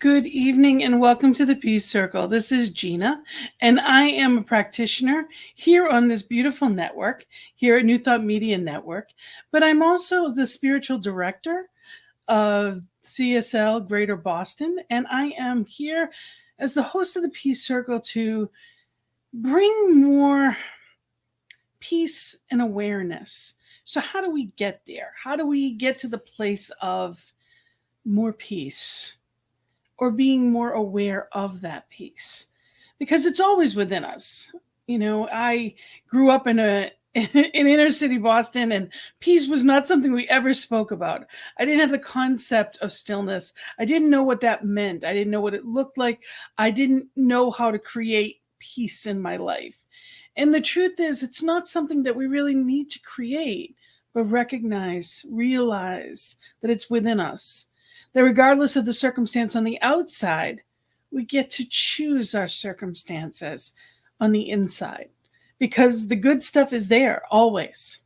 Good evening and welcome to the Peace Circle. This is Gina, and I am a practitioner here on this beautiful network, here at New Thought Media Network. But I'm also the spiritual director of CSL Greater Boston, and I am here as the host of the Peace Circle to bring more peace and awareness. So how do we get there? How do we get to the place of more peace? Or being more aware of that peace, because it's always within us. You know, I grew up in inner city Boston, and peace was not something we ever spoke about. I didn't have the concept of stillness. I didn't know what that meant. I didn't know what it looked like. I didn't know how to create peace in my life. And the truth is, it's not something that we really need to create, but recognize, realize that it's within us. That regardless of the circumstance on the outside, we get to choose our circumstances on the inside, because the good stuff is there always.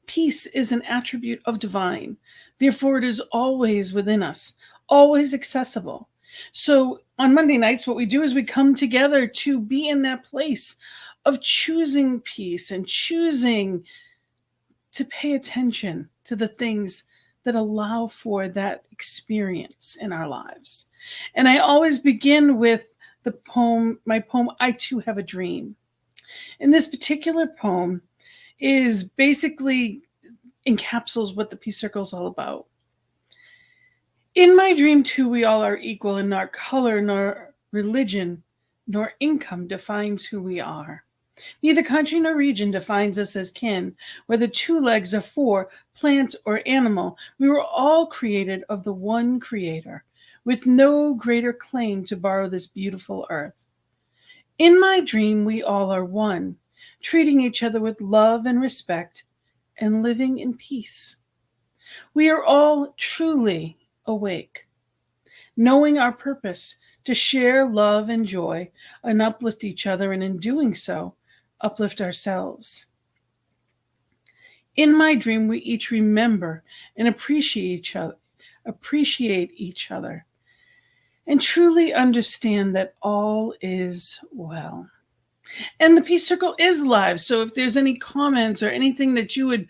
Peace is an attribute of divine. Therefore, it is always within us, always accessible. So on Monday nights, what we do is we come together to be in that place of choosing peace and choosing to pay attention to the things that allow for that experience in our lives. And I always begin with my poem, I Too Have a Dream. And this particular poem is basically encapsulates what the Peace Circle is all about. In my dream too, we all are equal, and not color, nor religion, nor income defines who we are. Neither country nor region defines us as kin, whether 2 legs or 4, plant or animal. We were all created of the one Creator, with no greater claim to borrow this beautiful earth. In my dream, we all are one, treating each other with love and respect, and living in peace. We are all truly awake, knowing our purpose to share love and joy and uplift each other, and in doing so, uplift ourselves. In my dream, we each remember and appreciate each other, and truly understand that all is well. And the Peace Circle is live, so if there's any comments or anything that you would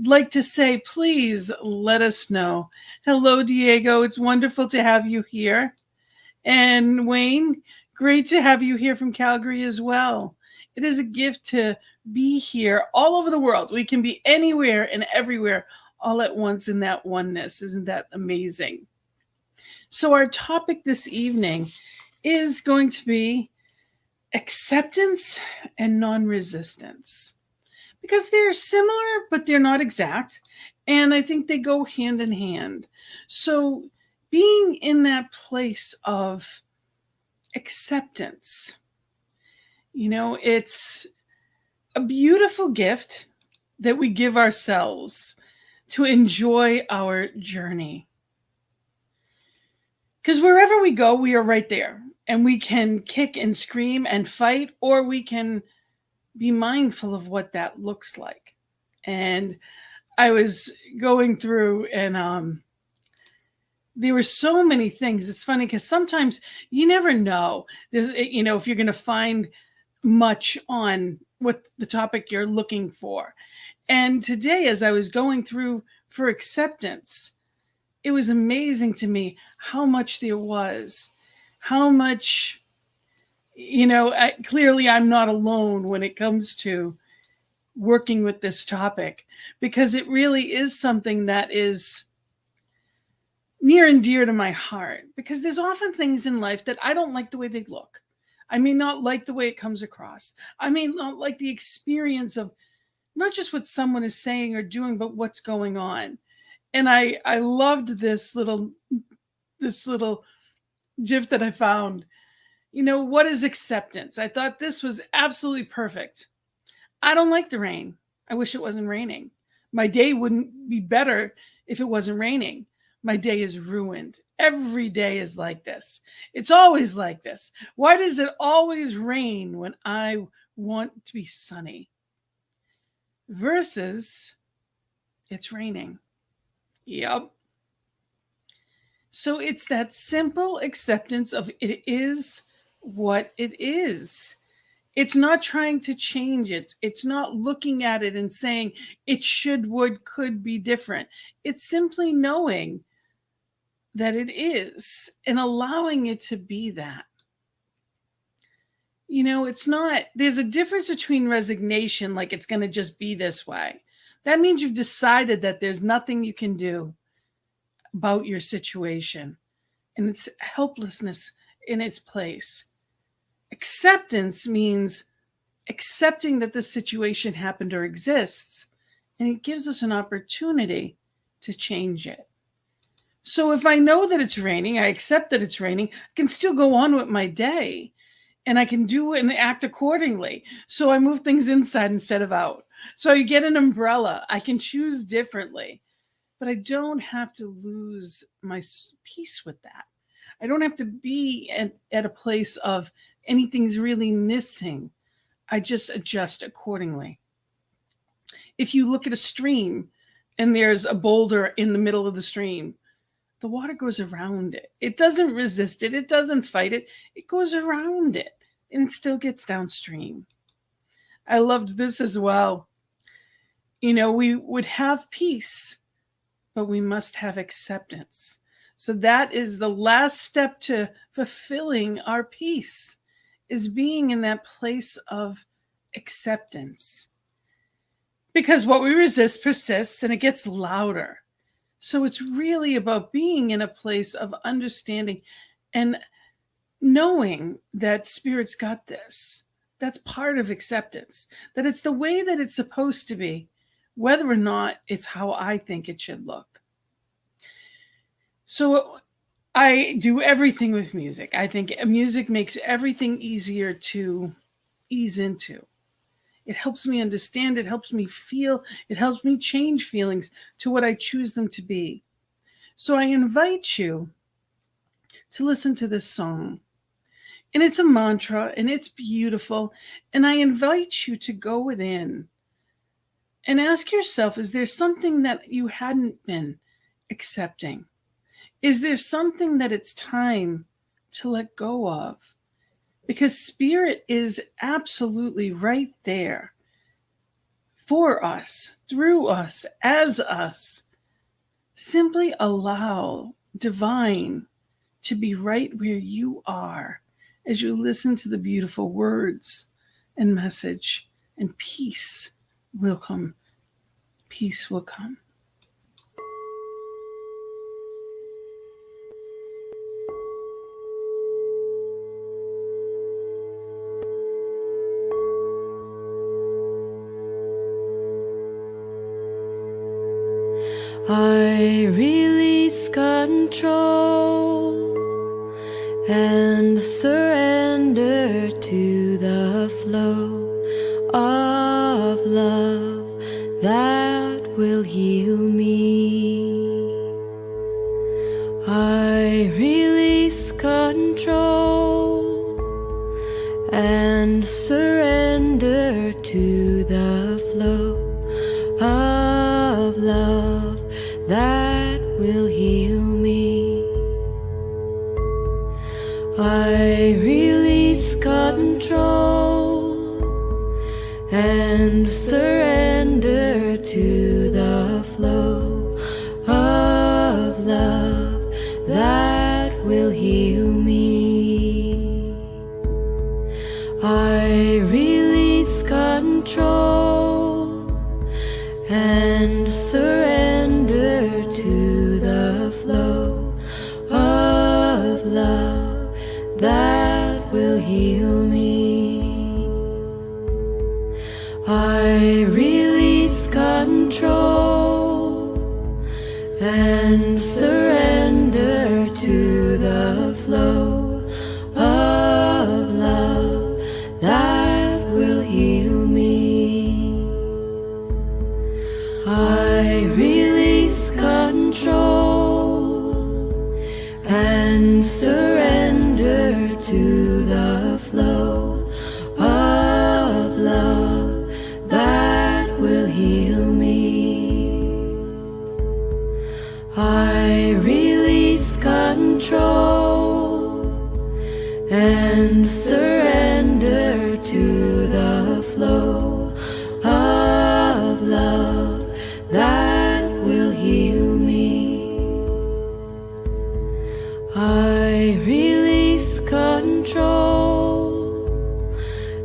like to say, please let us know. Hello, Diego. It's wonderful to have you here. And Wayne, great to have you here from Calgary as well. It is a gift to be here all over the world. We can be anywhere and everywhere all at once in that oneness. Isn't that amazing? So our topic this evening is going to be acceptance and non-resistance, because they're similar, but they're not exact. And I think they go hand in hand. So being in that place of acceptance, you know, it's a beautiful gift that we give ourselves to enjoy our journey. Because wherever we go, we are right there. And we can kick and scream and fight, or we can be mindful of what that looks like. And I was going through, and there were so many things. It's funny because sometimes you never know, if you're going to find much on what the topic you're looking for. And today, as I was going through for acceptance, it was amazing to me how much there was, how much, clearly I'm not alone when it comes to working with this topic, because it really is something that is near and dear to my heart, because there's often things in life that I don't like the way they look. I may not like the way it comes across. I may not like the experience of not just what someone is saying or doing, but what's going on. And I loved this little gif that I found. What is acceptance? I thought this was absolutely perfect. I don't like the rain. I wish it wasn't raining. My day wouldn't be better if it wasn't raining. My day is ruined. Every day is like this. It's always like this. Why does it always rain when I want to be sunny? Versus, it's raining. Yep. So it's that simple acceptance of it is what it is. It's not trying to change it. It's not looking at it and saying it should, would, could be different. It's simply knowing that it is and allowing it to be that. It's not, there's a difference between resignation, like it's going to just be this way. That means you've decided that there's nothing you can do about your situation, and it's helplessness in its place. Acceptance means accepting that the situation happened or exists, and it gives us an opportunity to change it. So if I know that it's raining, I accept that it's raining, I can still go on with my day, and I can do and act accordingly. So I move things inside instead of out. So I get an umbrella. I can choose differently, but I don't have to lose my peace with that. I don't have to be at a place of anything's really missing. I just adjust accordingly. If you look at a stream and there's a boulder in the middle of the stream, the water goes around it. It doesn't resist it. It doesn't fight it. It goes around it, and it still gets downstream. I loved this as well. We would have peace, but we must have acceptance. So that is the last step to fulfilling our peace, is being in that place of acceptance. Because what we resist persists and it gets louder. So it's really about being in a place of understanding and knowing that Spirit's got this. That's part of acceptance, that it's the way that it's supposed to be, whether or not it's how I think it should look. So I do everything with music. I think music makes everything easier to ease into. It helps me understand. It helps me feel. It helps me change feelings to what I choose them to be. So I invite you to listen to this song. And it's a mantra, and it's beautiful. And I invite you to go within and ask yourself, is there something that you hadn't been accepting? Is there something that it's time to let go of? Because Spirit is absolutely right there for us, through us, as us. Simply allow Divine to be right where you are as you listen to the beautiful words and message, and peace will come. Peace will come. I release control and surrender to the flow of love that will heal me. I release control and surrender to the flow of love that will heal me. I release control and surrender to the flow of love that will heal me. I release control and surrender to the flow of love that will heal me. I release control and surrender to the flow of love that will heal me. I release control and surrender to the flow of love that will heal me. I release control and surrender to the flow of love that will heal me. I release control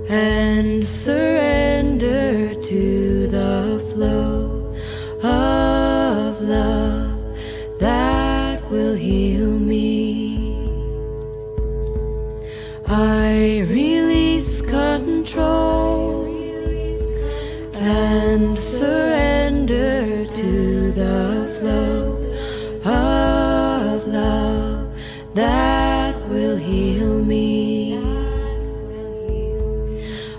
and surrender to the flow of love that will heal me. I release control and surrender to the flow of love that will heal me.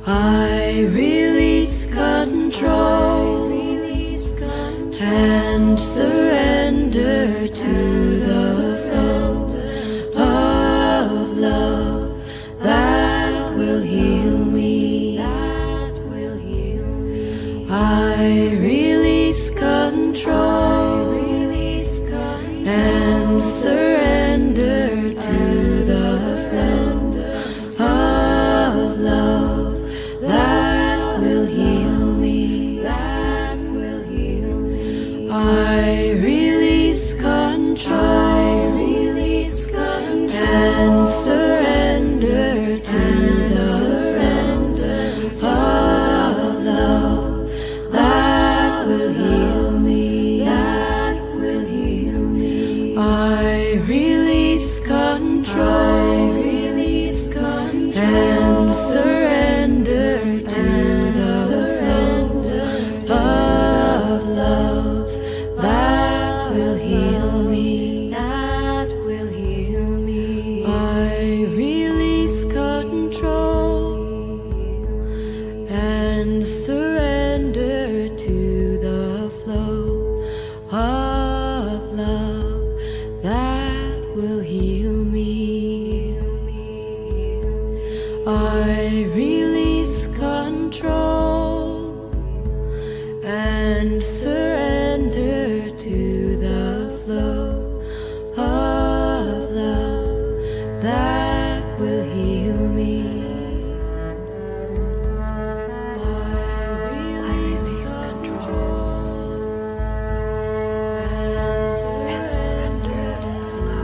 I release control and surrender to the flow of love that will heal me. I release control and surrender to the flow of love that will heal me. I release control and surrender to the of love that will heal me. I release control and surrender to the of love that will heal me. I release control and surrender to the flow of love that will heal me. I release control and surrender to the flow of love that will heal me. I release control and surrender to the flow of love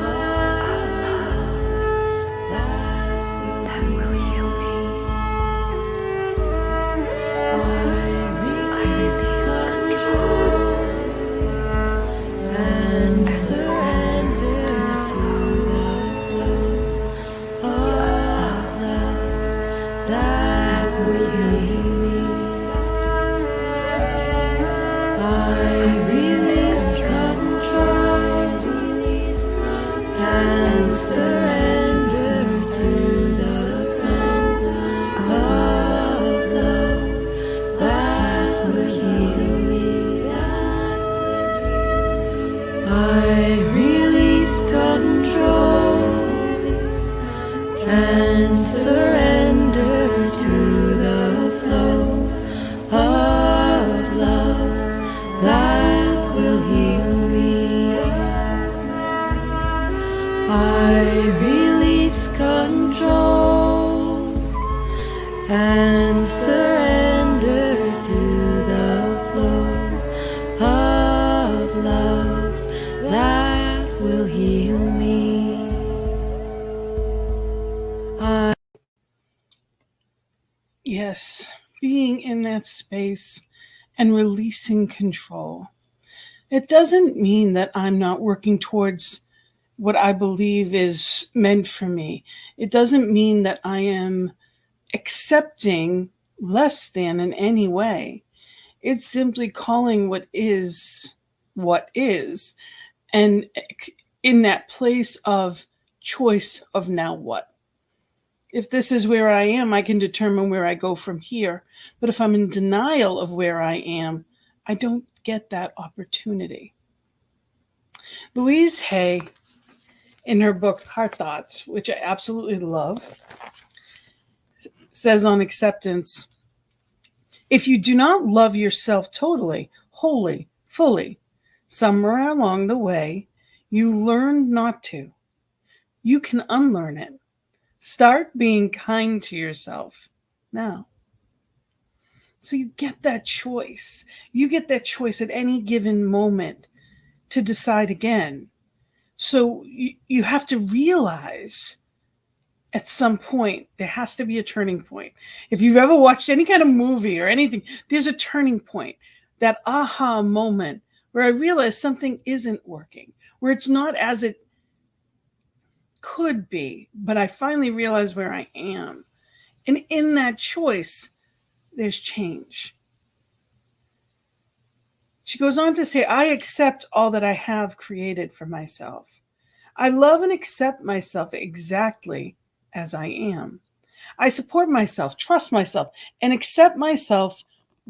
that will heal me. I release control and surrender to the flow of love that will heal me. I release control and surrender to the flow of love that will heal me. I release control and surrender to the flow of love that will heal me. I release control and surrender to the flow of love that will heal me. Yes, being in that space and releasing control. It doesn't mean that I'm not working towards what I believe is meant for me. It doesn't mean that I am accepting less than in any way. It's simply calling what is, and in that place of choice of now what. If this is where I am, I can determine where I go from here. But if I'm in denial of where I am, I don't get that opportunity. Louise Hay, in her book Heart Thoughts, which I absolutely love, says on acceptance, if you do not love yourself totally, wholly, fully, somewhere along the way, you learn not to. You can unlearn it. Start being kind to yourself now. So you get that choice. You get that choice at any given moment to decide again. So you have to realize at some point there has to be a turning point. If you've ever watched any kind of movie or anything, there's a turning point, that aha moment where I realize something isn't working, where it's not as it could be, but I finally realize where I am. And in that choice, there's change. She goes on to say, I accept all that I have created for myself. I love and accept myself exactly as I am. I support myself, trust myself, and accept myself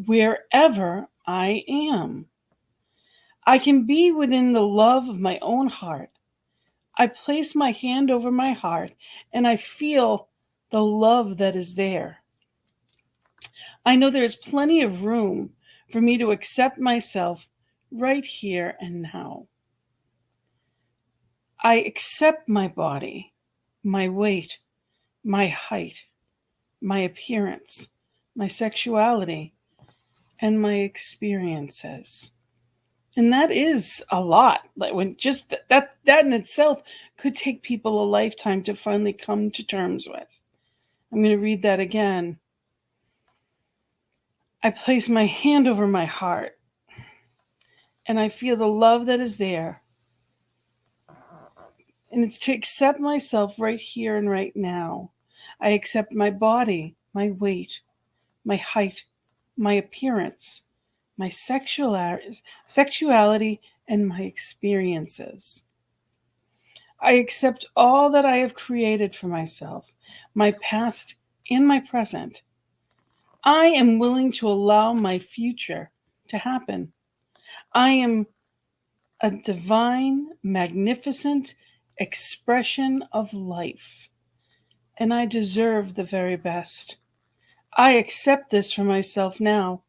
wherever I am. I can be within the love of my own heart. I place my hand over my heart and I feel the love that is there. I know there is plenty of room for me to accept myself right here and now. I accept my body, my weight, my height, my appearance, my sexuality, and my experiences. And that is a lot. Like when just that in itself could take people a lifetime to finally come to terms with. I'm going to read that again. I place my hand over my heart and I feel the love that is there. And it's to accept myself right here and right now. I accept my body, my weight, my height, my appearance, my sexuality, and my experiences. I accept all that I have created for myself, my past and my present. I am willing to allow my future to happen. I am a divine, magnificent expression of life, and I deserve the very best. I accept this for myself now.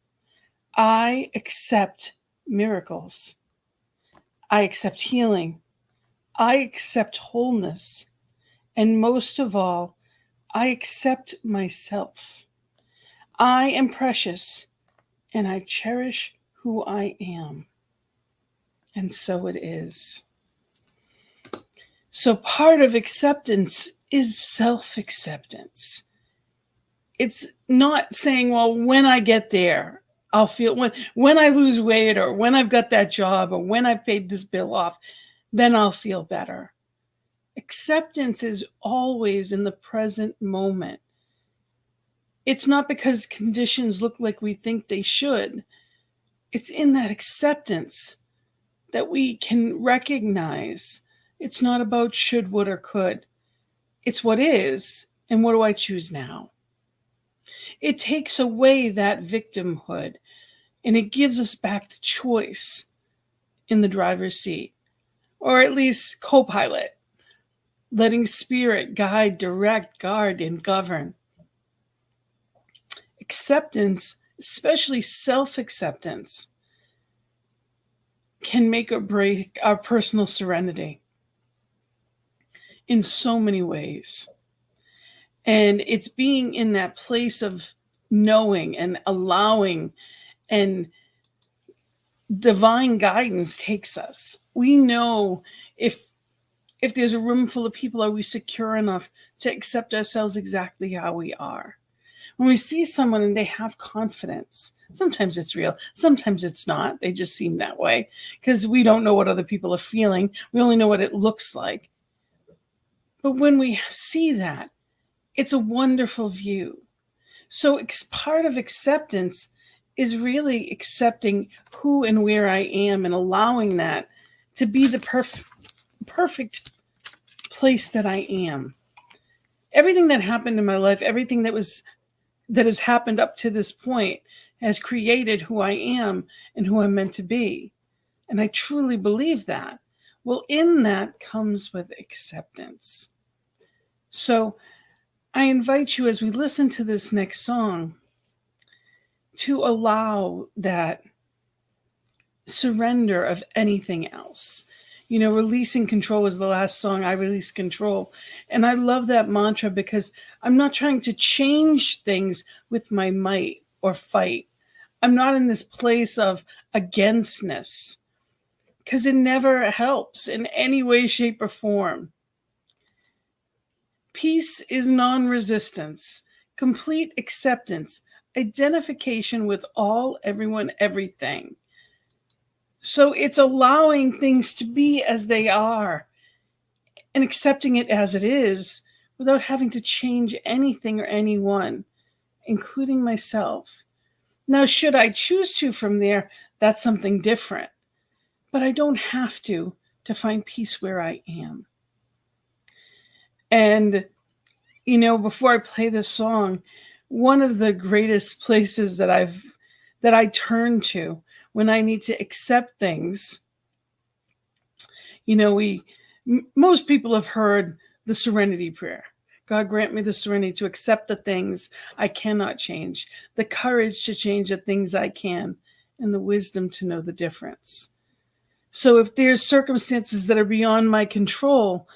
I accept miracles. I accept healing. I accept wholeness. And most of all, I accept myself. I am precious, and I cherish who I am. And so it is. So part of acceptance is self-acceptance. It's not saying, well, when I get there, I'll feel, when I lose weight, or when I've got that job, or when I've paid this bill off, then I'll feel better. Acceptance is always in the present moment. It's not because conditions look like we think they should. It's in that acceptance that we can recognize it's not about should, would, or could. It's what is, and what do I choose now? It takes away that victimhood, and it gives us back the choice in the driver's seat, or at least co-pilot, letting spirit guide, direct, guard, and govern. Acceptance, especially self-acceptance, can make or break our personal serenity in so many ways. And it's being in that place of knowing and allowing, and divine guidance takes us. We know if there's a room full of people, are we secure enough to accept ourselves exactly how we are? When we see someone and they have confidence, sometimes it's real, sometimes it's not. They just seem that way because we don't know what other people are feeling. We only know what it looks like. But when we see that, it's a wonderful view. So part of acceptance is really accepting who and where I am and allowing that to be the perfect place that I am. Everything that happened in my life, everything that has happened up to this point has created who I am and who I'm meant to be. And I truly believe that. Well, in that comes with acceptance. So I invite you, as we listen to this next song, to allow that surrender of anything else. Releasing control is the last song. I release control. And I love that mantra because I'm not trying to change things with my might or fight. I'm not in this place of againstness because it never helps in any way, shape, or form. Peace is non-resistance, complete acceptance, identification with all, everyone, everything. So it's allowing things to be as they are and accepting it as it is without having to change anything or anyone, including myself. Now, should I choose to from there, that's something different. But I don't have to find peace where I am. And, before I play this song, one of the greatest places that I turn to when I need to accept things, most people have heard the serenity prayer. God grant me the serenity to accept the things I cannot change, the courage to change the things I can, and the wisdom to know the difference. So if there's circumstances that are beyond my control,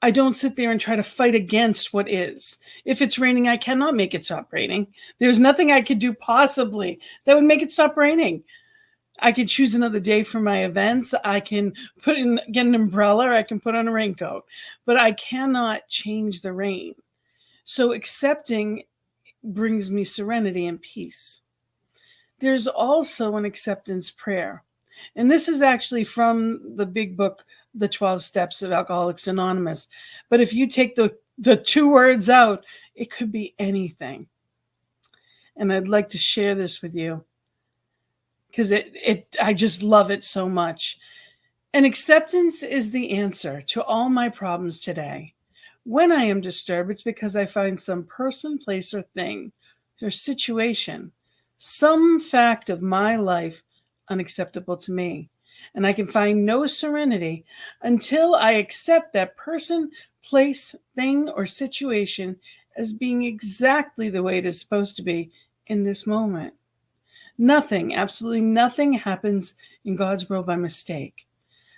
I don't sit there and try to fight against what is. If it's raining, I cannot make it stop raining. There's nothing I could do possibly that would make it stop raining. I could choose another day for my events. I can get an umbrella. I can put on a raincoat, but I cannot change the rain. So accepting brings me serenity and peace. There's also an acceptance prayer. And this is actually from the big book, The 12 Steps of Alcoholics Anonymous. But if you take the two words out, it could be anything. And I'd like to share this with you because I just love it so much. And acceptance is the answer to all my problems today. When I am disturbed, it's because I find some person, place, or thing, or situation, some fact of my life unacceptable to me. And I can find no serenity until I accept that person, place, thing, or situation as being exactly the way it is supposed to be in this moment. Nothing, absolutely nothing happens in God's world by mistake.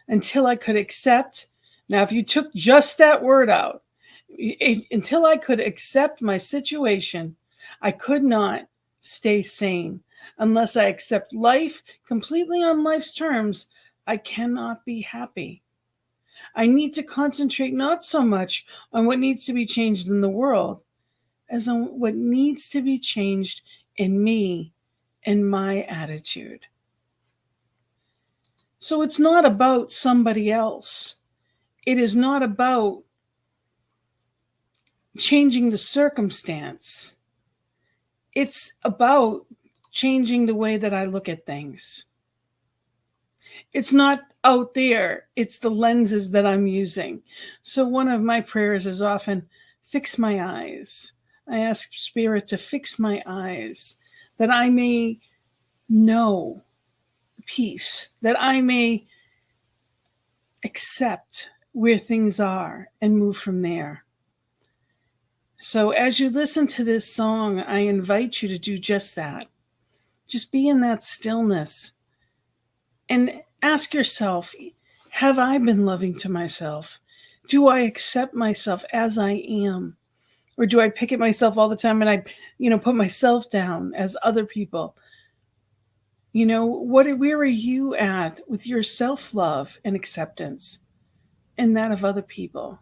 Until I could accept, now if you took just that word out, until I could accept my situation, I could not stay sane. Unless I accept life completely on life's terms, I cannot be happy. I need to concentrate not so much on what needs to be changed in the world as on what needs to be changed in me and my attitude. So it's not about somebody else. It is not about changing the circumstance. It's about changing the way that I look at things. It's not out there. It's the lenses that I'm using. So one of my prayers is often, fix my eyes. I ask Spirit to fix my eyes, that I may know peace, that I may accept where things are and move from there. So as you listen to this song, I invite you to do just that. Just be in that stillness and ask yourself, have I been loving to myself? Do I accept myself as I am? Or do I pick at myself all the time and I, put myself down as other people? Where are you at with your self-love and acceptance and that of other people?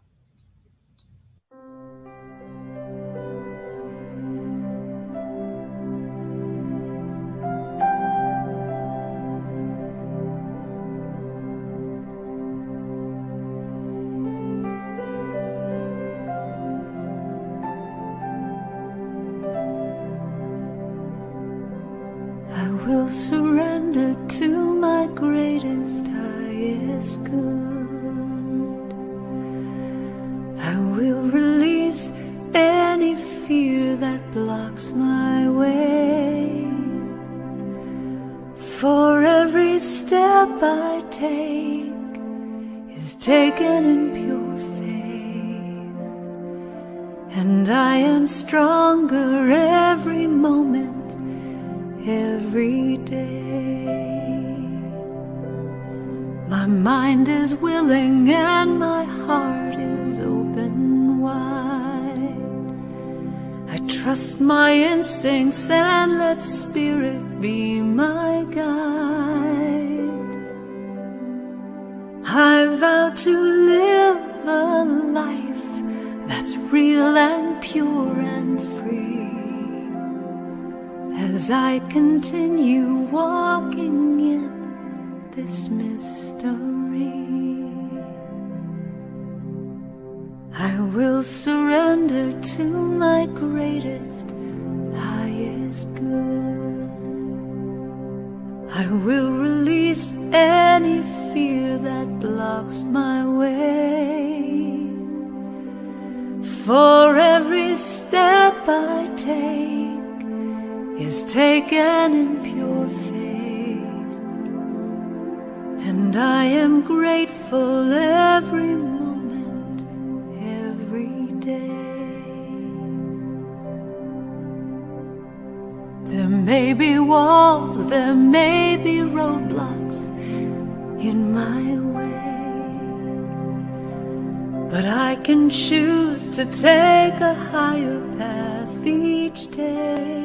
Will surrender to my greatest, highest good. I will release any fear that blocks my way. For every step I take is taken in pure faith, and I am stronger every moment, every day. My mind is willing and my heart is open wide. I trust my instincts and let spirit be my guide. I vow to live a life that's real and pure and free as I continue walking in this mystery. I will surrender to my greatest, highest good. I will release any fear that blocks my way. For every step I take is taken in pure faith, and I am grateful every moment, every day. There may be walls, there may be roadblocks in my way, but I can choose to take a higher path each day.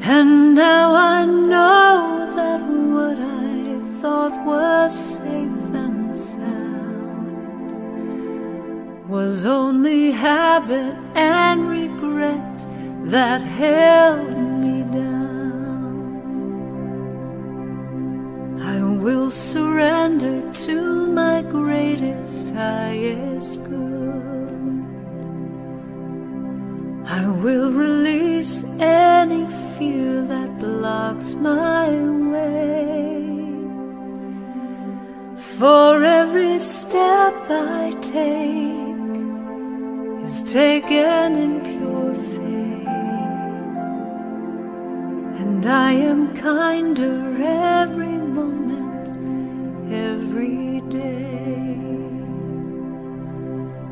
And now I know that what I thought was safe and sound was only habit and regret that held me down. I will surrender to my greatest, highest good. I will release any fear that blocks my way. For every step I take is taken in pure faith, and I am kinder every moment, every day.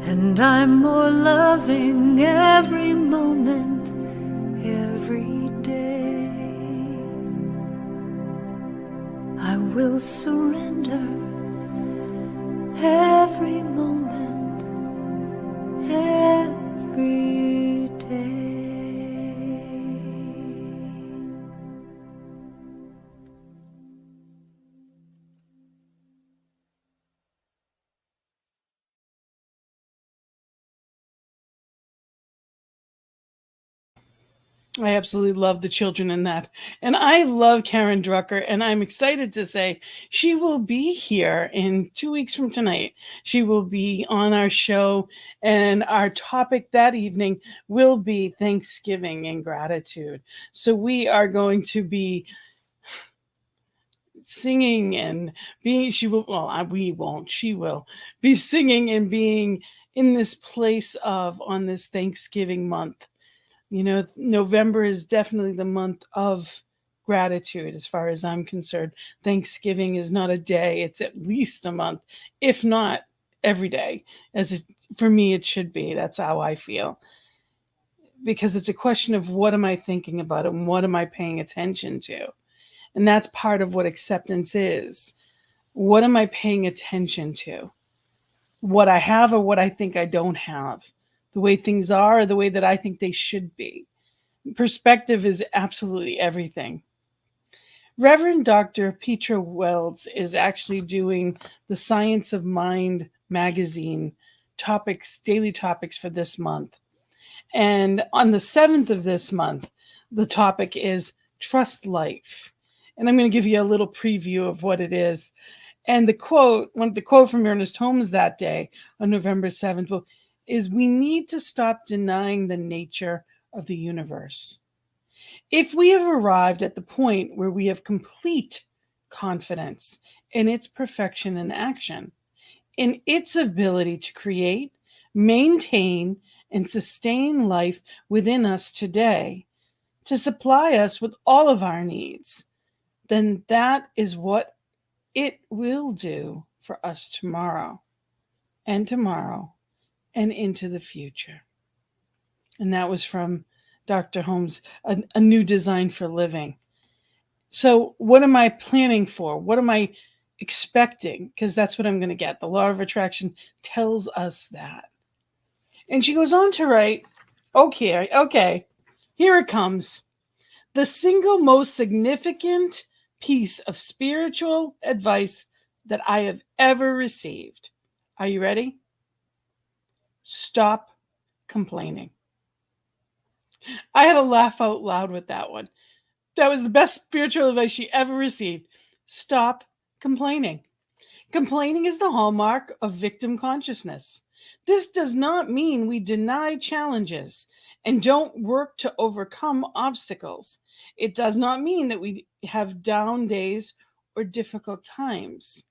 And I'm more loving every moment, every day. I will surrender every moment, every day. I absolutely love the children in that. And I love Karen Drucker, and I'm excited to say she will be here in 2 weeks from tonight. She will be on our show, and our topic that evening will be Thanksgiving and gratitude. So we are going to be singing and being, she will, well, we won't, she will be singing and being in this place of, on this Thanksgiving month. You know, November is definitely the month of gratitude as far as I'm concerned. Thanksgiving is not a day, it's at least a month, if not every day, as it, for me, it should be. That's how I feel. Because it's a question of what am I thinking about and what am I paying attention to? And that's part of what acceptance is. What am I paying attention to? What I have or what I think I don't have? The way things are or the way that I think they should be? Perspective is absolutely everything. Reverend Dr. Petra Wells is actually doing the Science of Mind magazine topics, daily topics for this month. And on the 7th of this month, the topic is Trust Life. And I'm going to give you a little preview of what it is. And the quote from Ernest Holmes that day on November 7th is, "We need to stop denying the nature of the universe. If we have arrived at the point where we have complete confidence in its perfection and action, in its ability to create, maintain, and sustain life within us today, to supply us with all of our needs, then that is what it will do for us tomorrow and into the future." And that was from Dr. Holmes, a New Design for Living. So what am I planning for? What am I expecting? Because that's what I'm going to get. The law of attraction tells us that. And she goes on to write, okay, here it comes. The single most significant piece of spiritual advice that I have ever received. Are you ready? Stop complaining. I had to laugh out loud with that one. That was the best spiritual advice she ever received. Stop complaining. Complaining is the hallmark of victim consciousness. This does not mean we deny challenges and don't work to overcome obstacles. It does not mean that we have down days or difficult times.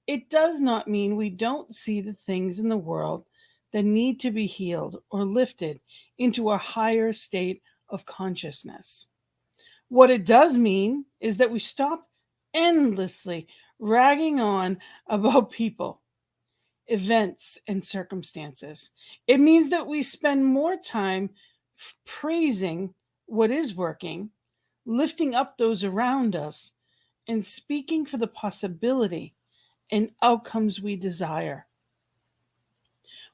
It does not mean we don't see the things in the world that need to be healed or lifted into a higher state of consciousness. What it does mean is that we stop endlessly ragging on about people, events, and circumstances. It means that we spend more time praising what is working, lifting up those around us, and speaking for the possibility and outcomes we desire.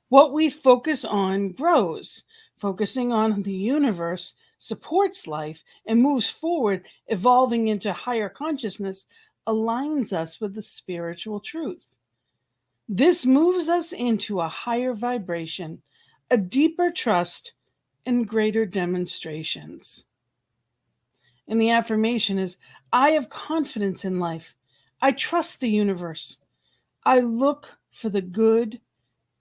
What we focus on grows. Focusing on the universe supports life and moves forward, evolving into higher consciousness, aligns us with the spiritual truth. This moves us into a higher vibration, a deeper trust, and greater demonstrations. And the affirmation is, I have confidence in life. I trust the universe. I look for the good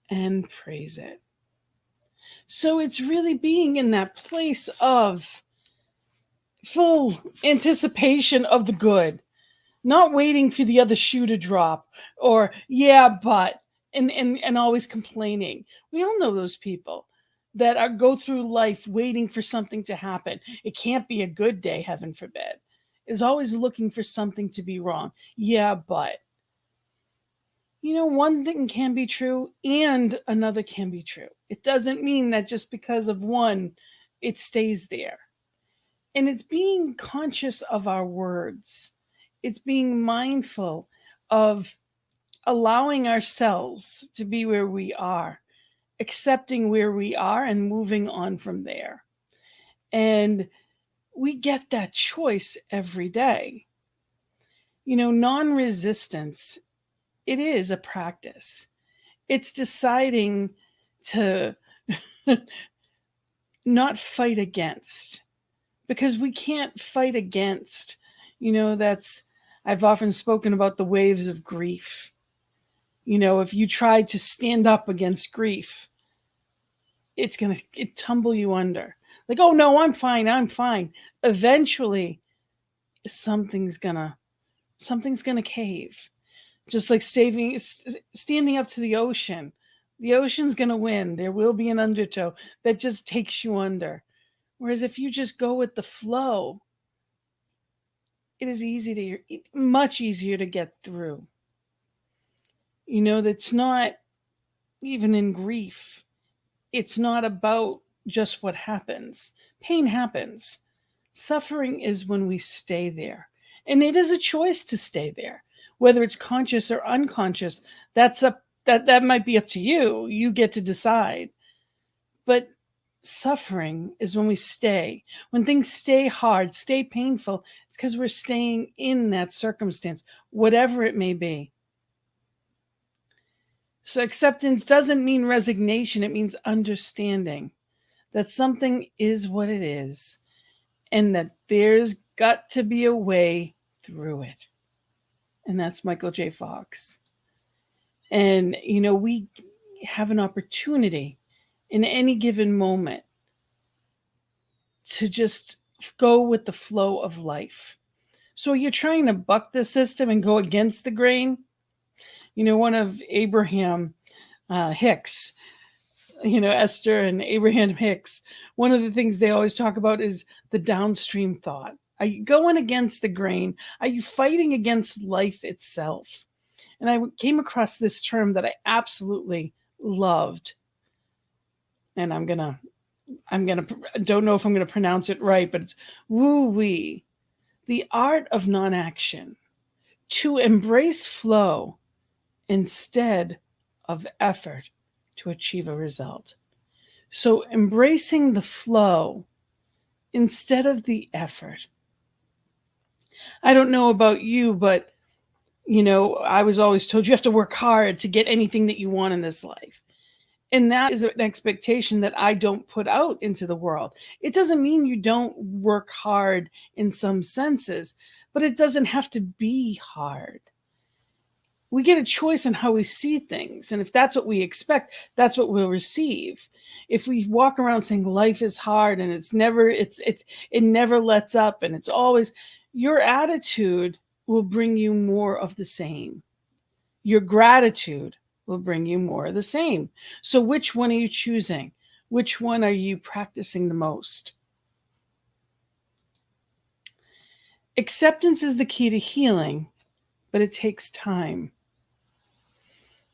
and praise it. So it's really being in that place of full anticipation of the good, not waiting for the other shoe to drop or, yeah, but, and always complaining. We all know those people that go through life waiting for something to happen. It can't be a good day, heaven forbid. Is always looking for something to be wrong. Yeah, but. One thing can be true and another can be true. It doesn't mean that just because of one, it stays there. And it's being conscious of our words. It's being mindful of allowing ourselves to be where we are, accepting where we are and moving on from there. And we get that choice every day. Non-resistance, it is a practice. It's deciding to not fight against, because we can't fight against. I've often spoken about the waves of grief. If you try to stand up against grief, it's going to tumble you under. Like, oh no, I'm fine. Eventually, something's gonna cave. Just like standing up to the ocean. The ocean's going to win. There will be an undertow that just takes you under. Whereas if you just go with the flow, it is much easier to get through. That's not even in grief. It's not about just what happens. Pain happens. Suffering is when we stay there. And it is a choice to stay there. Whether it's conscious or unconscious, that might be up to you. You get to decide. But suffering is when we stay. When things stay hard, stay painful, it's because we're staying in that circumstance, whatever it may be. So acceptance doesn't mean resignation. It means understanding that something is what it is and that there's got to be a way through it. And that's Michael J. Fox. And, we have an opportunity in any given moment to just go with the flow of life. So you're trying to buck the system and go against the grain. One of Abraham Hicks, Esther and Abraham Hicks, one of the things they always talk about is the downstream thought. Are you going against the grain? Are you fighting against life itself? And I came across this term that I absolutely loved. And I don't know if I'm going to pronounce it right, but it's woo-wee. the art of non-action, to embrace flow instead of effort to achieve a result. So embracing the flow instead of the effort. I don't know about you, but I was always told you have to work hard to get anything that you want in this life. And that is an expectation that I don't put out into the world. It doesn't mean you don't work hard in some senses, but it doesn't have to be hard. We get a choice on how we see things. And if that's what we expect, that's what we'll receive. If we walk around saying life is hard and it never lets up and it's always, your attitude will bring you more of the same. Your gratitude will bring you more of the same. So which one are you choosing? Which one are you practicing the most? Acceptance is the key to healing, but it takes time.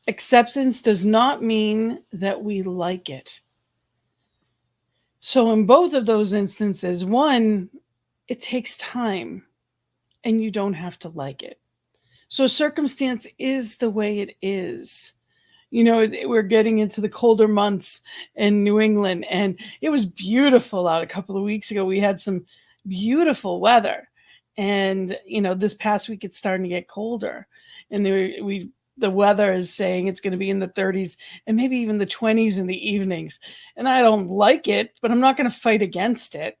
Acceptance does not mean that we like it. So in both of those instances, one, it takes time and you don't have to like it. So circumstance is the way it is. We're getting into the colder months in New England, and it was beautiful out a couple of weeks ago. We had some beautiful weather, and this past week it's starting to get colder, and the weather is saying it's going to be in the 30s and maybe even the 20s in the evenings. And I don't like it, but I'm not going to fight against it.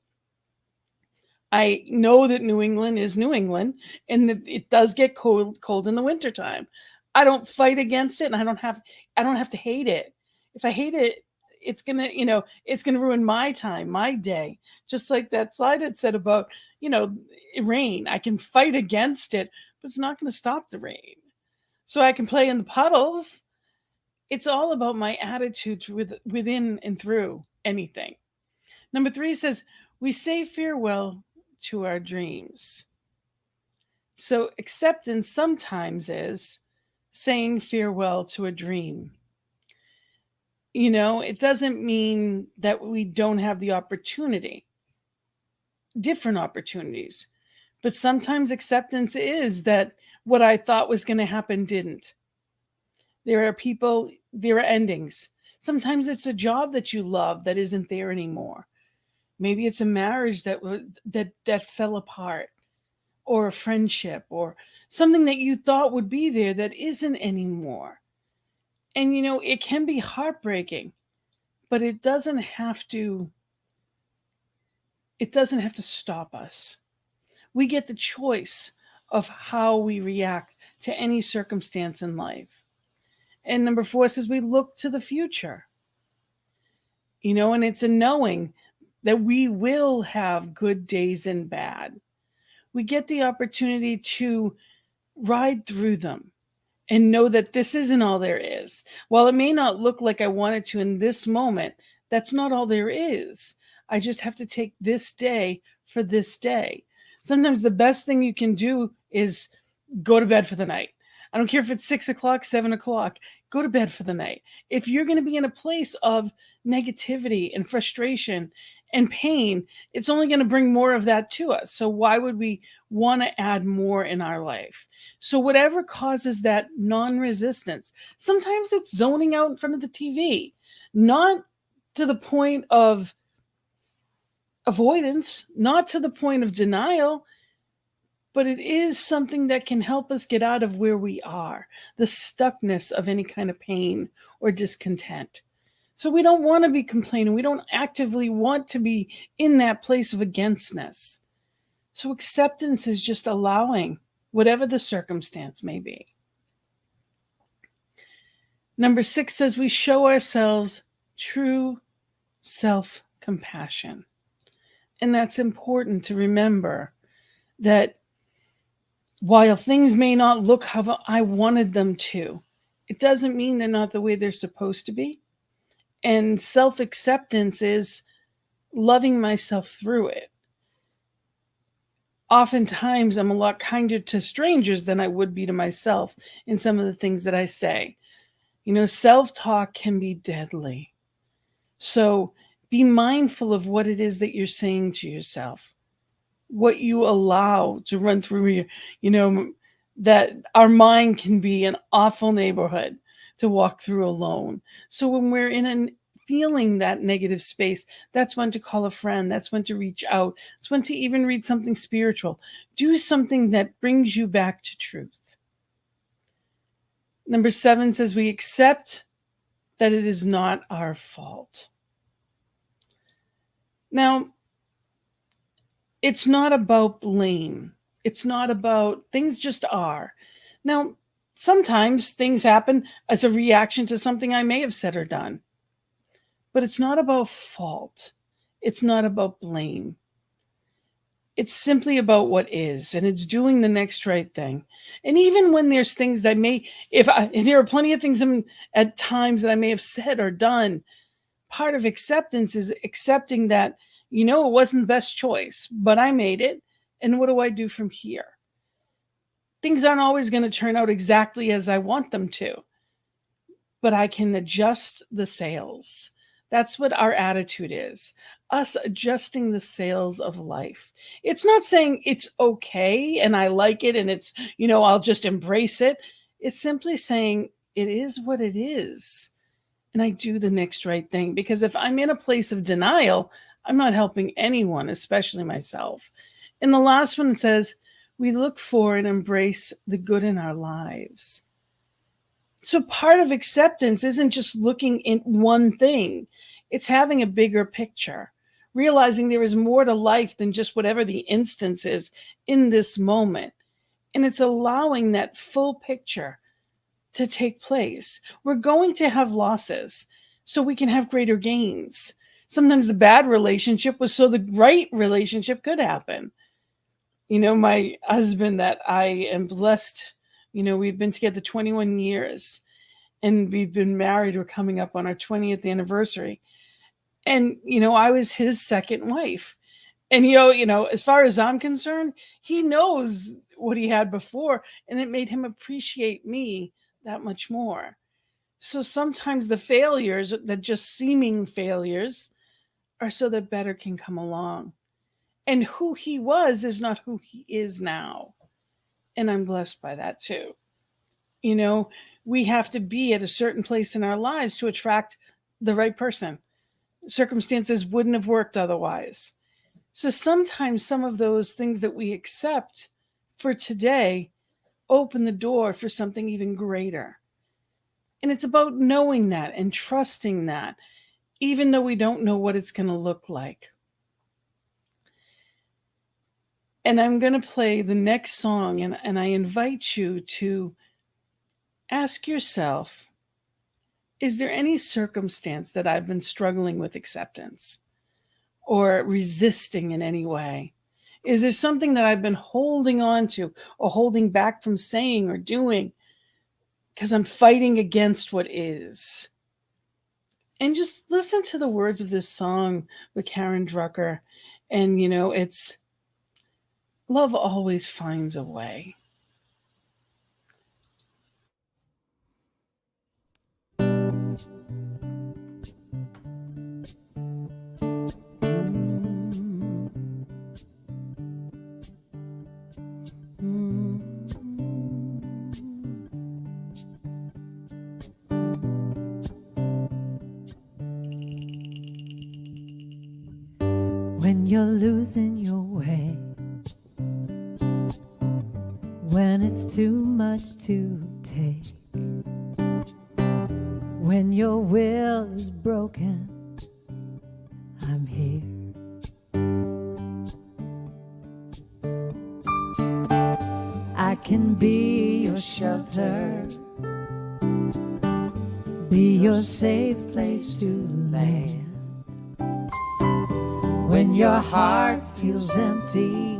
I know that New England is New England and that it does get cold in the wintertime. I don't fight against it, and I don't have to hate it. If I hate it, it's gonna ruin my time, my day. Just like that slide had said about, rain. I can fight against it, but it's not going to stop the rain. So I can play in the puddles. It's all about my attitude within and through anything. Number 3 says, we say farewell to our dreams. So acceptance sometimes is saying farewell to a dream. It doesn't mean that we don't have the opportunity, different opportunities. But sometimes acceptance is that what I thought was going to happen didn't. There are endings. Sometimes it's a job that you love that isn't there anymore. Maybe it's a marriage that fell apart, or a friendship, or something that you thought would be there that isn't anymore. And it can be heartbreaking, but it doesn't have to stop us. We get the choice of how we react to any circumstance in life. And number 4 says we look to the future. And it's a knowing that we will have good days and bad. We get the opportunity to ride through them and know that this isn't all there is. While it may not look like I want it to in this moment, that's not all there is. I just have to take this day for this day. Sometimes the best thing you can do is go to bed for the night. I don't care if it's 6 o'clock, 7 o'clock, go to bed for the night. If you're going to be in a place of negativity and frustration and pain, it's only going to bring more of that to us. So why would we want to add more in our life? So whatever causes that non-resistance, sometimes it's zoning out in front of the TV, not to the point of avoidance, not to the point of denial, but it is something that can help us get out of where we are, the stuckness of any kind of pain or discontent. So we don't want to be complaining. We don't actively want to be in that place of againstness. So acceptance is just allowing whatever the circumstance may be. Number 6 says we show ourselves true self-compassion. And that's important to remember, that while things may not look how I wanted them to, it doesn't mean they're not the way they're supposed to be. And self-acceptance is loving myself through it. Oftentimes, I'm a lot kinder to strangers than I would be to myself in some of the things that I say. Self-talk can be deadly. So be mindful of what it is that you're saying to yourself. what you allow to run through your, that our mind can be an awful neighborhood to walk through alone. So when we're in a feeling that negative space, that's when to call a friend, that's when to reach out, it's when to even read something spiritual. Do something that brings you back to truth. Number 7 says we accept that it is not our fault. Now, it's not about blame. It's not about, things just are. Now, sometimes things happen as a reaction to something I may have said or done. But it's not about fault. It's not about blame. It's simply about what is, and it's doing the next right thing. And even when there's things that and there are plenty of things at times that I may have said or done, part of acceptance is accepting that, it wasn't the best choice, but I made it. And what do I do from here? Things aren't always going to turn out exactly as I want them to, but I can adjust the sails. That's what our attitude is. Us adjusting the sails of life. It's not saying it's okay and I like it and it's, I'll just embrace it. It's simply saying it is what it is. And I do the next right thing. Because if I'm in a place of denial, I'm not helping anyone, especially myself. And the last one says, we look for and embrace the good in our lives. So part of acceptance isn't just looking at one thing. It's having a bigger picture, realizing there is more to life than just whatever the instance is in this moment. And it's allowing that full picture to take place. We're going to have losses so we can have greater gains. Sometimes the bad relationship was so the right relationship could happen. My husband that I am blessed, we've been together 21 years and we've been married. We're coming up on our 20th anniversary. And, I was his second wife. And, as far as I'm concerned, he knows what he had before, and it made him appreciate me that much more. So sometimes the failures, that just seeming failures, are so that better can come along. And who he was is not who he is now. And I'm blessed by that too. We have to be at a certain place in our lives to attract the right person. Circumstances wouldn't have worked otherwise. So sometimes some of those things that we accept for today open the door for something even greater. And it's about knowing that and trusting that, even though we don't know what it's going to look like. And I'm going to play the next song, and I invite you to ask yourself, is there any circumstance that I've been struggling with acceptance or resisting in any way? Is there something that I've been holding on to or holding back from saying or doing because I'm fighting against what is? And just listen to the words of this song with Karen Drucker. And, it's love always finds a way. When you're losing your way, when it's too much to take, when your will is broken, I'm here. I can be your shelter, be your safe place to land. When your heart feels empty,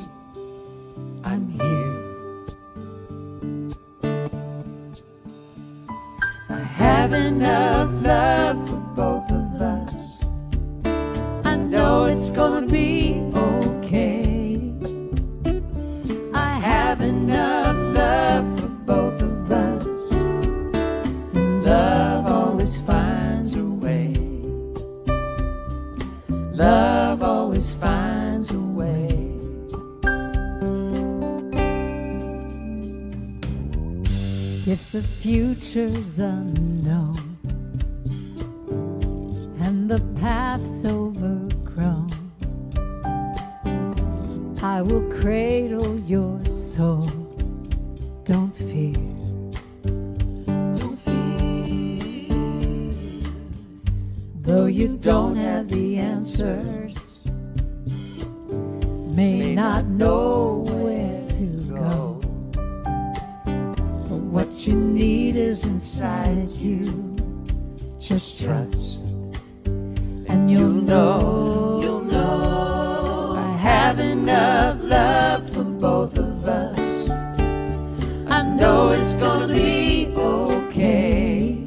I'm here. I have enough love for both of us. I know it's gonna be okay. I have enough love for both of us, and love always finds a way. Love always finds a way. If the future's unknown and the path's overgrown, I will cradle your soul. Don't fear. Don't fear. Though you don't have the answers, may not know where to go, but what you need is inside you. Just trust, and you'll know. You'll know. I have enough love for both of us. I know it's gonna be okay.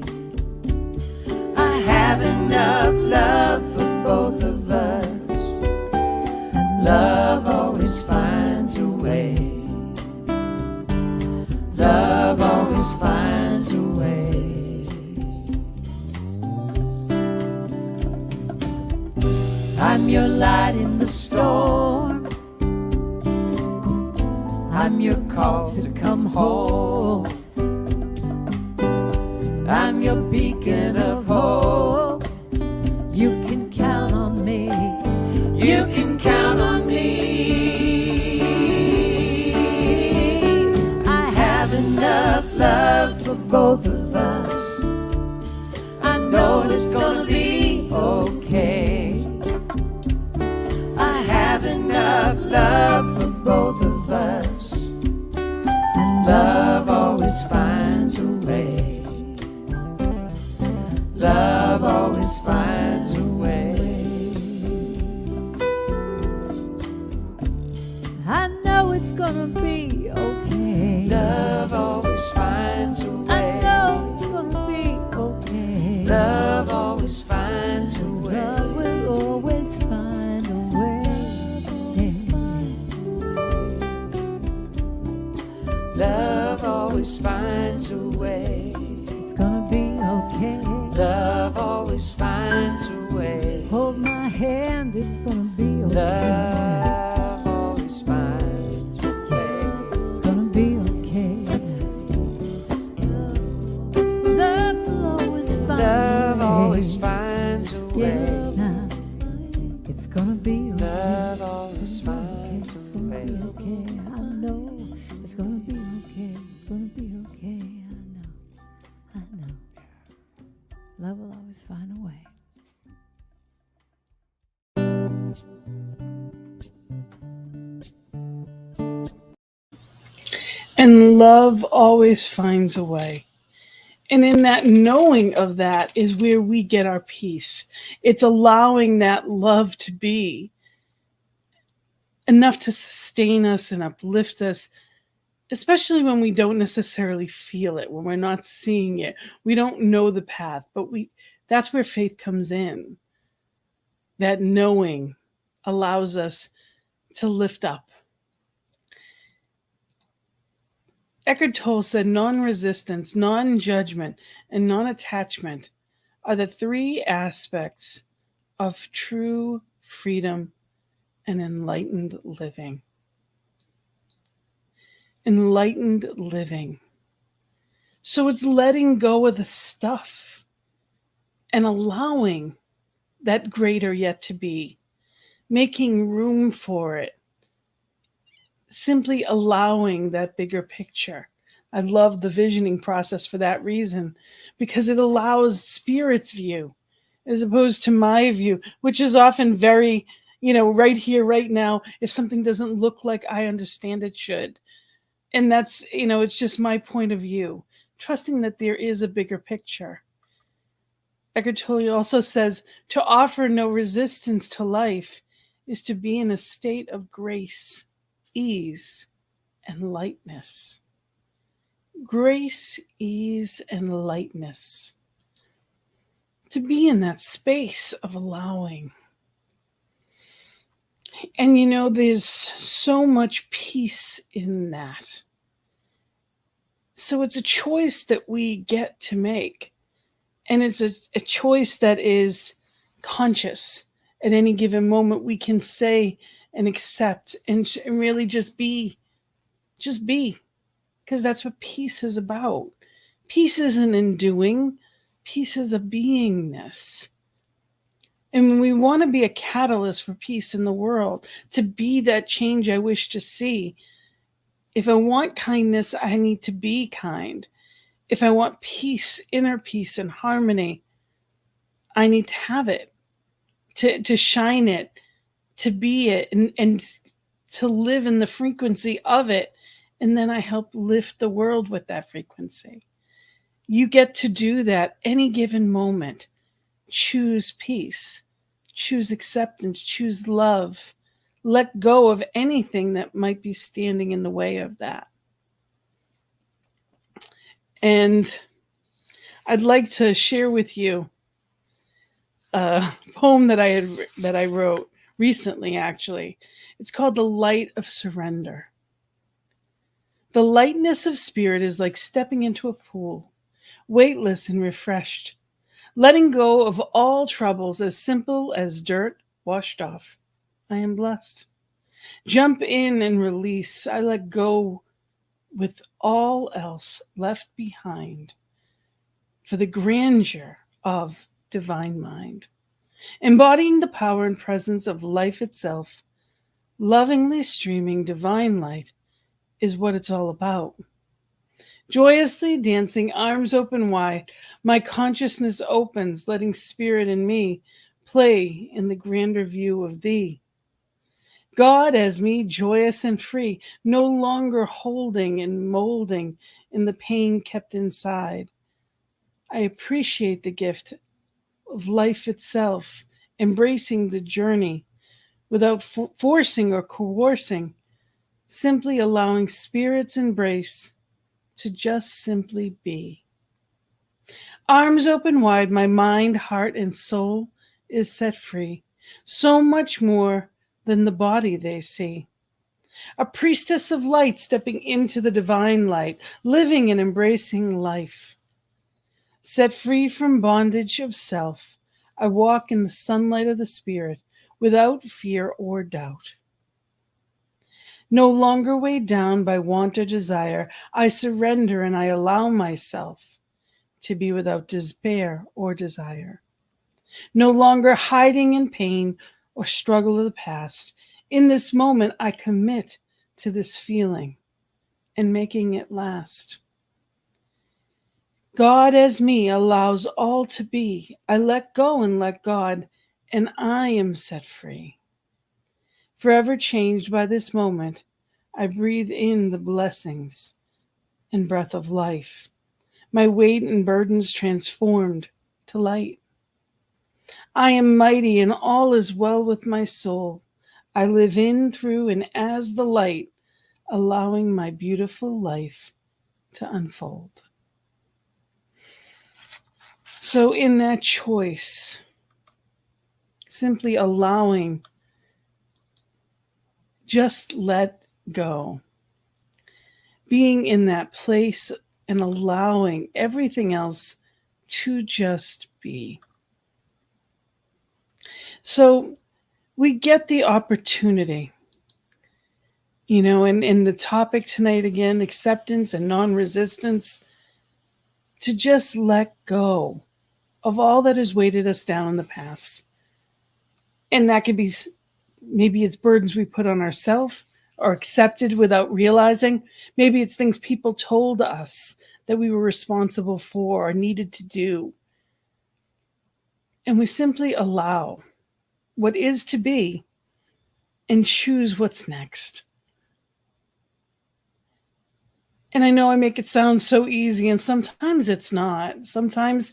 I have enough love for both of us, and love always finds a way. Love always finds a way. I'm your light in the storm. I'm your call to come home. I'm your beacon of hope. You can count on me. You can count on me. I have enough love for both of us. I know it's gonna be okay. I have enough love for both of us, and love always finds a way. Love always finds a way. I know it's gonna be okay. Love always finds a way. I know it's gonna be okay. Love always finds a way. Love will always find a way. Love always finds a way. It's gonna be okay. Love always finds a way. Hold my hand, it's gonna be okay. Love always finds a way. It's gonna be okay. Love will always find a way. Love always finds a way. Yeah, it's gonna be okay. Love always finds a way. It's gonna be okay. I know. It's gonna be okay. It's gonna be okay. I know. Love will always find a way. And love always finds a way. And in that knowing of that is where we get our peace. It's allowing that love to be enough to sustain us and uplift us, especially when we don't necessarily feel it, when we're not seeing it. We don't know the path, but that's where faith comes in. That knowing allows us to lift up. Eckhart Tolle said non-resistance, non-judgment, and non-attachment are the three aspects of true freedom and enlightened living. Enlightened living. So it's letting go of the stuff and allowing that greater yet to be, making room for it, simply allowing that bigger picture. I love the visioning process for that reason, because it allows spirit's view as opposed to my view, which is often very, right here, right now, if something doesn't look like I understand it should. And that's, it's just my point of view, trusting that there is a bigger picture. Eckhart Tolle also says, to offer no resistance to life is to be in a state of grace, ease, and lightness. Grace, ease, and lightness. To be in that space of allowing. And there's so much peace in that. So it's a choice that we get to make. And it's a choice that is conscious. At any given moment, we can say and accept and really just be. Because that's what peace is about. Peace isn't in doing, peace is a beingness. And when we want to be a catalyst for peace in the world, to be that change I wish to see, if I want kindness, I need to be kind. If I want peace, inner peace and harmony, I need to have it, to shine it, to be it, and to live in the frequency of it. And then I help lift the world with that frequency. You get to do that any given moment. Choose peace, choose acceptance, choose love. Let go of anything that might be standing in the way of that. And I'd like to share with you a poem that I wrote recently, actually. It's called The Light of Surrender. The lightness of spirit is like stepping into a pool, weightless and refreshed, letting go of all troubles as simple as dirt washed off. I am blessed. Jump in and release. I let go with all else left behind for the grandeur of divine mind. Embodying the power and presence of life itself, lovingly streaming divine light is what it's all about. Joyously dancing, arms open wide, my consciousness opens, letting spirit in me play in the grander view of thee. God as me, joyous and free, no longer holding and molding in the pain kept inside. I appreciate the gift of life itself, embracing the journey without forcing or coercing, simply allowing spirit's embrace to just simply be. Arms open wide, my mind, heart, and soul is set free. So much more than the body they see. A priestess of light stepping into the divine light, living and embracing life. Set free from bondage of self, I walk in the sunlight of the spirit without fear or doubt. No longer weighed down by want or desire, I surrender and I allow myself to be without despair or desire. No longer hiding in pain or struggle of the past. In this moment, I commit to this feeling and making it last. God as me allows all to be. I let go and let God, and I am set free. Forever changed by this moment, I breathe in the blessings and breath of life. My weight and burdens transformed to light. I am mighty and all is well with my soul. I live in, through, and as the light, allowing my beautiful life to unfold. So in that choice, simply allowing, just let go. Being in that place and allowing everything else to just be. So we get the opportunity, and the topic tonight again, acceptance and non-resistance, to just let go of all that has weighted us down in the past. And that could be, maybe it's burdens we put on ourselves or accepted without realizing. Maybe it's things people told us that we were responsible for or needed to do. And we simply allow what is to be and choose what's next. And I know I make it sound so easy, and sometimes it's not. Sometimes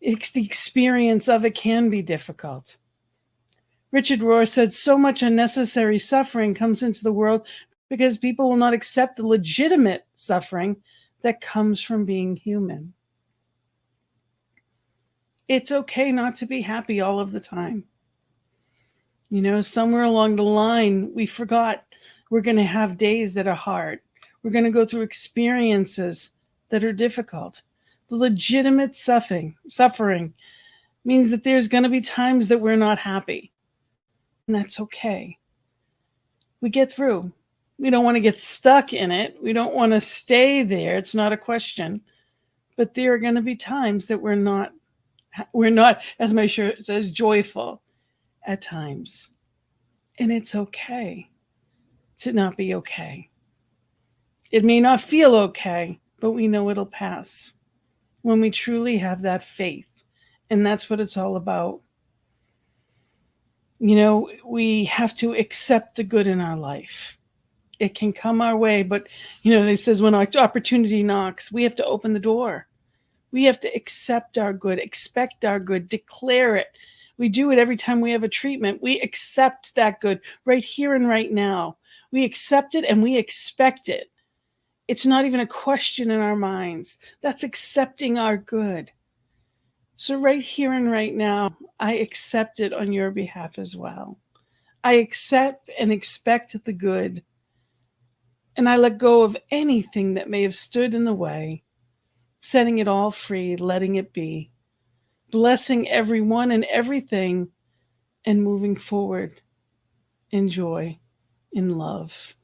the experience of it can be difficult. Richard Rohr said, so much unnecessary suffering comes into the world because people will not accept the legitimate suffering that comes from being human. It's okay not to be happy all of the time. Somewhere along the line, we forgot we're going to have days that are hard. We're going to go through experiences that are difficult. The legitimate suffering means that there's going to be times that we're not happy. And that's okay. We get through. We don't want to get stuck in it. We don't want to stay there. It's not a question. But there are going to be times that we're not, as my shirt says, joyful at times. And it's okay to not be okay. It may not feel okay, but we know it'll pass when we truly have that faith. And that's what it's all about. You know, we have to accept the good in our life. It can come our way, but, you know, they says when our opportunity knocks, we have to open the door. We have to accept our good, expect our good, declare it. We do it every time we have a treatment. We accept that good right here and right now. We accept it and we expect it. It's not even a question in our minds. That's accepting our good. So right here and right now, I accept it on your behalf as well. I accept and expect the good. And I let go of anything that may have stood in the way, setting it all free, letting it be, blessing everyone and everything, and moving forward in joy, in love.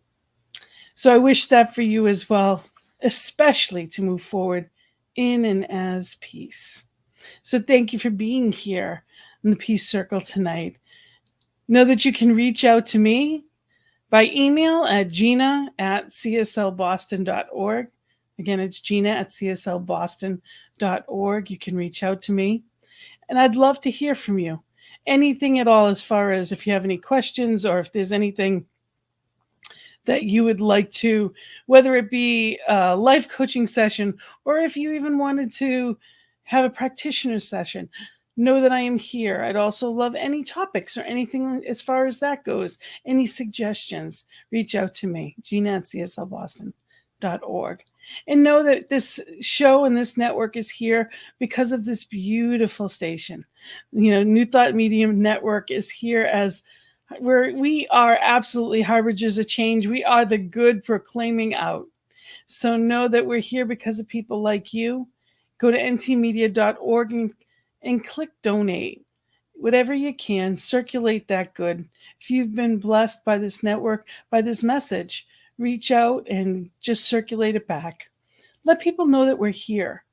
So I wish that for you as well, especially to move forward in and as peace. So thank you for being here in the Peace Circle tonight. Know that you can reach out to me by email at gina@cslboston.org. Again, it's gina@cslboston.org. You can reach out to me. And I'd love to hear from you. Anything at all, as far as if you have any questions or if there's anything that you would like to, whether it be a life coaching session or if you even wanted to have a practitioner session, know that I am here. I'd also love any topics or anything as far as that goes. Any suggestions, reach out to me, gina@cslboston.org. And know that this show and this network is here because of this beautiful station. You know, New Thought Medium Network is here as where we are absolutely harbingers of change. We are the good proclaiming out. So know that we're here because of people like you. Go to ntmedia.org and click donate. Whatever you can, circulate that good. If you've been blessed by this network, by this message, reach out and just circulate it back. Let people know that we're here.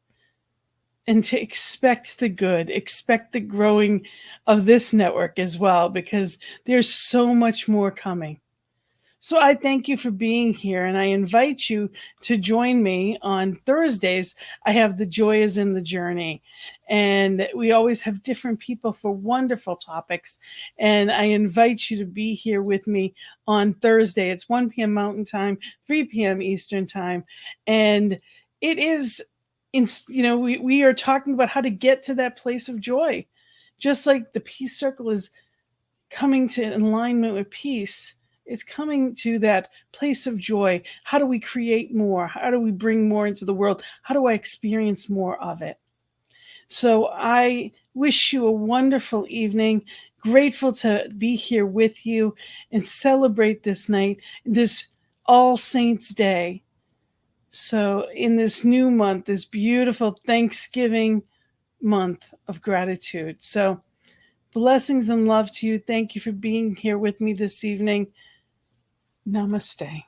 And to expect the good, expect the growing of this network as well, because there's so much more coming. So I thank you for being here, and I invite you to join me on Thursdays. I have The Joy is in the Journey, and we always have different people for wonderful topics, and I invite you to be here with me on Thursday. It's 1 p.m. Mountain Time, 3 p.m. Eastern Time, and it is, we are talking about how to get to that place of joy. Just like the Peace Circle is coming to alignment with peace, it's coming to that place of joy. How do we create more? How do we bring more into the world? How do I experience more of it? So I wish you a wonderful evening. Grateful to be here with you and celebrate this night, this All Saints Day. So in this new month, this beautiful Thanksgiving month of gratitude. So blessings and love to you. Thank you for being here with me this evening. Namaste.